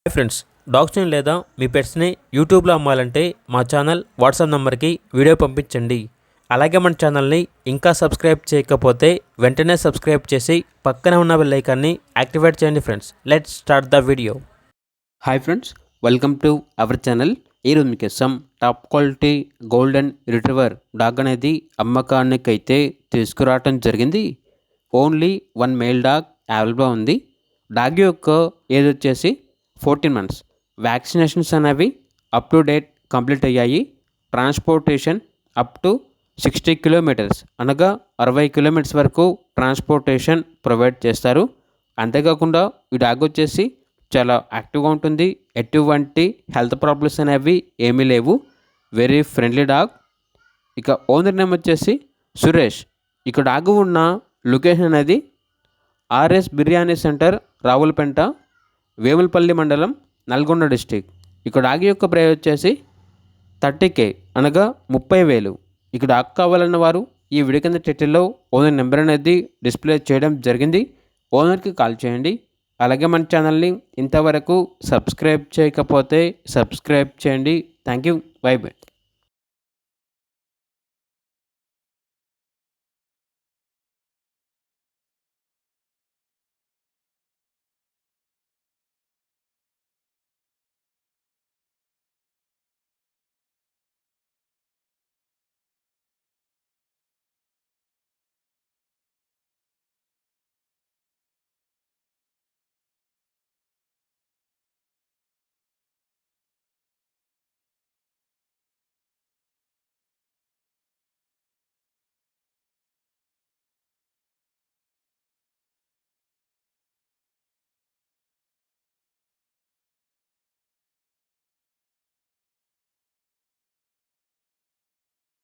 Hi friends, డాగ్స్ని లేదా మీ పెట్స్ని యూట్యూబ్లో అమ్మాలంటే మా ఛానల్ వాట్సాప్ నెంబర్కి వీడియో పంపించండి. అలాగే మన ఛానల్ని ఇంకా సబ్స్క్రైబ్ చేయకపోతే వెంటనే సబ్స్క్రైబ్ చేసి పక్కనే ఉన్న బెల్ ఐకాన్ని యాక్టివేట్ చేయండి. Friends, let's start the video. Hi friends, welcome to our channel. ఈరోజు మీకోసం top quality golden retriever dog అనేది అమ్మకానికైతే తీసుకురావటం జరిగింది. ఓన్లీ వన్ మేల్ డాగ్ అవైలబుల్గా ఉంది. డాగ్ యొక్క ఏజ్ వచ్చేసి 14 months. వ్యాక్సినేషన్స్ అనేవి అప్ టు డేట్ కంప్లీట్ అయ్యాయి. ట్రాన్స్పోర్టేషన్ అప్ టు 60 kilometers అనగా 60 kilometers వరకు ట్రాన్స్పోర్టేషన్ ప్రొవైడ్ చేస్తారు. అంతేకాకుండా ఈ డాగ్ వచ్చేసి చాలా యాక్టివ్గా ఉంటుంది. ఎటువంటి హెల్త్ ప్రాబ్లమ్స్ అనేవి ఏమీ లేవు. Very friendly dog. ఇక ఓనర్ నేమ్ వచ్చేసి సురేష్. ఇక డాగ్ ఉన్న లొకేషన్ అనేది ఆర్ఎస్ బిర్యానీ సెంటర్, రావులపేంట, వేములపల్లి మండలం, నల్గొండ డిస్టిక్. ఇక డాగ్ యొక్క ప్రైస్ వచ్చేసి 30K అనగా 30,000. ఇక డాగ్ కావాలన్న వారు ఈ వీడియో కింద టైటిల్లో ఓనర్ నెంబర్ అనేది డిస్ప్లే చేయడం జరిగింది. ఓనర్కి కాల్ చేయండి. అలాగే మన ఛానల్ని ఇంతవరకు సబ్స్క్రైబ్ చేయకపోతే సబ్స్క్రైబ్ చేయండి. Thank you. By by.